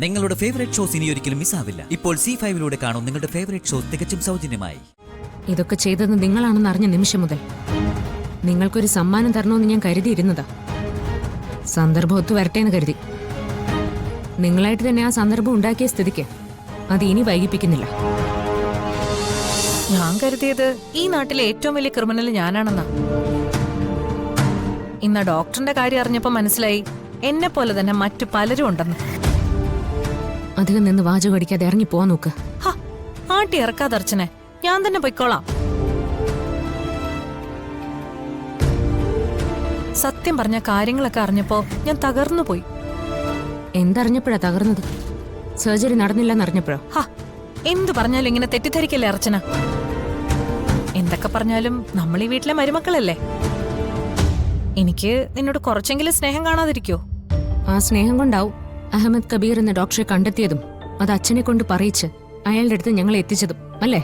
നിങ്ങളുടെ favourite shows ഇനി ഒരിക്കലും മിസ്സാവില്ല. ഇപ്പോൾ C5 കാണും നിങ്ങളുടെ ഫേവറേറ്റ് ഷോസ് തികച്ചും സൗജന്യമായി. ഇതൊക്കെ ചെയ്തത് നിങ്ങളാണെന്ന് അറിഞ്ഞ നിമിഷം മുതൽ നിങ്ങൾക്കൊരു സമ്മാനം തരണമെന്ന് ഞാൻ കരുതിയിരുന്നതാ. സന്ദർഭം ഒത്തു വരട്ടെന്ന് കരുതി. നിങ്ങളായിട്ട് തന്നെ ആ സന്ദർഭം ഉണ്ടാക്കിയ സ്ഥിതിക്ക് അത് ഇനി വൈകിപ്പിക്കുന്നില്ല. ഞാൻ കരുതിയത് ഈ നാട്ടിലെ ഏറ്റവും വലിയ ക്രിമിനൽ ഞാനാണെന്നാ. ഇന്ന് ഡോക്ടറിന്റെ കാര്യം അറിഞ്ഞപ്പോ മനസ്സിലായി എന്നെ പോലെ തന്നെ മറ്റു പലരും ഉണ്ടെന്ന്. അധികം നിന്ന് വാചകം അടിക്കാതെ ഇറങ്ങി പോവാൻ നോക്ക്. ആട്ടി ഇറക്കാതെ അർച്ചനെ, ഞാൻ തന്നെ പൊയ്ക്കോളാം. സത്യം പറഞ്ഞ കാര്യങ്ങളൊക്കെ അറിഞ്ഞപ്പോ ഞാൻ തകർന്നു പോയി. എന്തറിഞ്ഞപ്പോഴാ തകർന്നത്? സർജറി നടന്നില്ലെന്നറിഞ്ഞപ്പോഴോ? എന്തു പറഞ്ഞാലും ഇങ്ങനെ തെറ്റിദ്ധരിക്കല്ലേ അർച്ചന? എന്തൊക്കെ പറഞ്ഞാലും നമ്മൾ ഈ വീട്ടിലെ മരുമക്കളല്ലേ. എനിക്ക് നിന്നോട് കുറച്ചെങ്കിലും സ്നേഹം കാണാതിരിക്കോ? ആ സ്നേഹം കൊണ്ടാവും അഹമ്മദ് കബീർ എന്ന ഡോക്ടറെ കണ്ടെത്തിയതും അത് അച്ഛനെ കൊണ്ട് പറയിച്ച് അയാളുടെ അടുത്ത് ഞങ്ങളെ എത്തിച്ചതും അല്ലേ?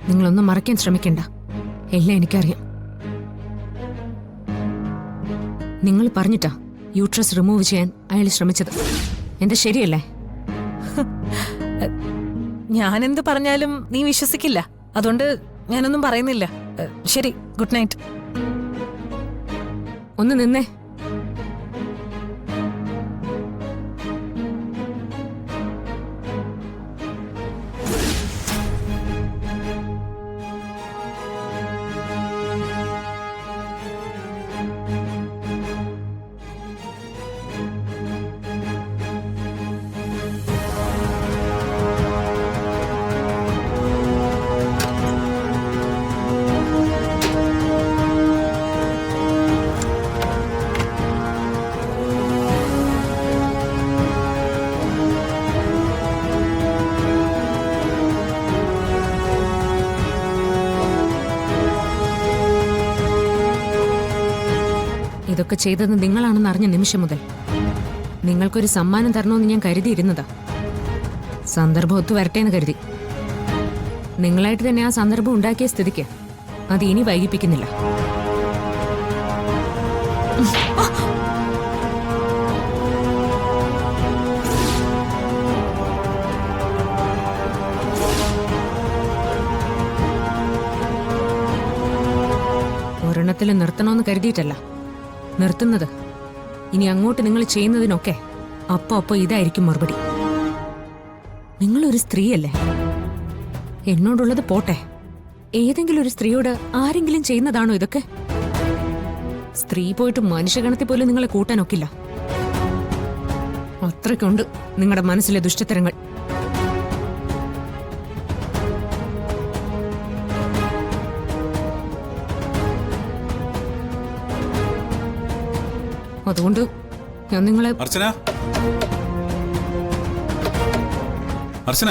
നിങ്ങളൊന്നും മറയ്ക്കാൻ ശ്രമിക്കണ്ട. എല്ലാം എനിക്കറിയാം. നിങ്ങൾ പറഞ്ഞിട്ടാ യൂട്രസ് റിമൂവ് ചെയ്യാൻ അയാൾ ശ്രമിച്ചത്. എന്താ ശരിയല്ലേ? ഞാനെന്ത് പറഞ്ഞാലും നീ വിശ്വസിക്കില്ല. അതുകൊണ്ട് ഞാനൊന്നും പറയുന്നില്ല. ശരി, ഗുഡ് നൈറ്റ്. ഒന്ന് നിന്നേ. ഇതൊക്കെ ചെയ്തത് നിങ്ങളാണെന്ന് അറിഞ്ഞ നിമിഷം മുതൽ നിങ്ങൾക്കൊരു സമ്മാനം തരണമെന്ന് ഞാൻ കരുതിയിരുന്നതാ. സന്ദർഭം ഒത്തു വരട്ടെന്ന് കരുതി. നിങ്ങളായിട്ട് തന്നെ ആ സന്ദർഭം ഉണ്ടാക്കിയ സ്ഥിതിക്ക് അത് ഇനി വൈകിപ്പിക്കുന്നില്ല. ഒരെണ്ണത്തിൽ നിർത്തണമെന്ന് കരുതിയിട്ടല്ല നിർത്തുന്നത്. ഇനി അങ്ങോട്ട് നിങ്ങൾ ചെയ്യുന്നതിനൊക്കെ അപ്പൊ ഇതായിരിക്കും മറുപടി. നിങ്ങളൊരു സ്ത്രീയല്ലേ? എന്നോടുള്ളത് പോട്ടെ, ഏതെങ്കിലും ഒരു സ്ത്രീയോട് ആരെങ്കിലും ചെയ്യുന്നതാണോ ഇതൊക്കെ? സ്ത്രീ പോയിട്ട് മനുഷ്യഗണത്തിൽ പോലും നിങ്ങളെ കൂട്ടാനൊക്കില്ല. അത്രയ്ക്കുണ്ട് നിങ്ങളുടെ മനസ്സിലെ ദുഷ്ടത്തരങ്ങൾ. അതുകൊണ്ട് ഞാൻ നിങ്ങളെ അർച്ചന, അർച്ചന,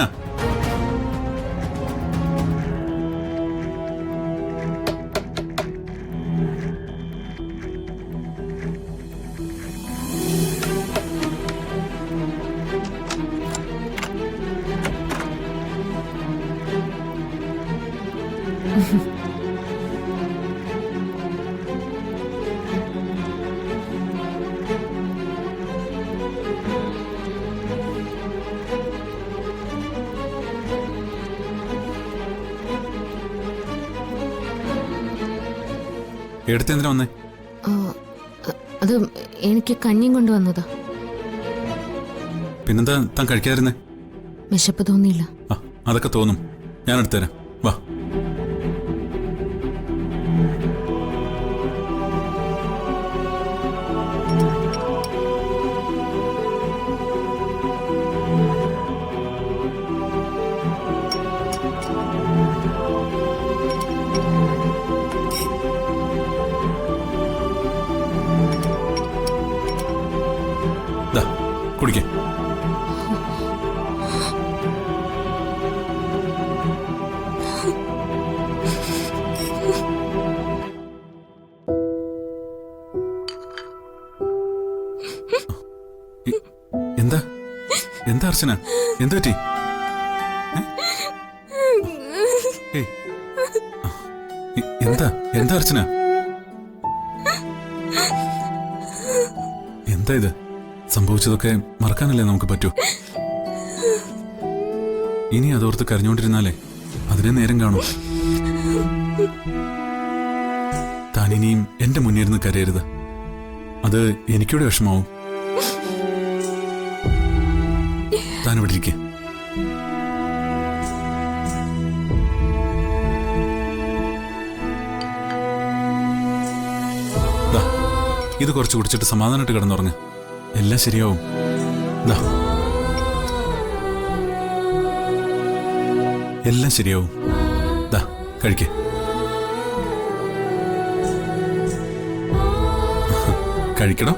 എടുത്തെന്തിനാ വന്നേ? അത് എനിക്ക് കഞ്ഞിയും കൊണ്ടുവന്നതാ. പിന്നെന്താ താൻ കഴിക്കാതിരുന്നേ? വിശപ്പ് തോന്നിയില്ല. അതൊക്കെ തോന്നും, ഞാൻ എടുത്തുതരാം. വാ. കുടിക്കേ. എന്താ എന്താ അർച്ചന, എന്ത് പറ്റി? എന്താ എന്താ അർച്ചന? എന്താ ഇത്? സംഭവിച്ചതൊക്കെ മറക്കാനല്ലേ നമുക്ക് പറ്റൂ? ഇനി അതോർത്ത് കരഞ്ഞോണ്ടിരുന്നാലേ അതിനെ നേരം കാണൂ. താനിനിയും എന്റെ മുന്നിരുന്ന് കരയരുത്. അത് എനിക്കൂടെ വിഷമാവും. താനിവിടെ ഇരിക്കെ. ഇത് കുറച്ച് കുടിച്ചിട്ട് സമാധാനമായിട്ട് കിടന്നുറങ്ങ്. എല്ലാം ശരിയാവും. എല്ലാം ശരിയാവും. കഴിക്കേ. കഴിക്കണം.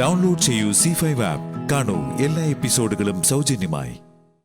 ഡൗൺലോഡ് ചെയ്യൂ C5 ആപ്പ്. കാണൂ എല്ലാ എപ്പിസോഡുകളും സൗജന്യമായി.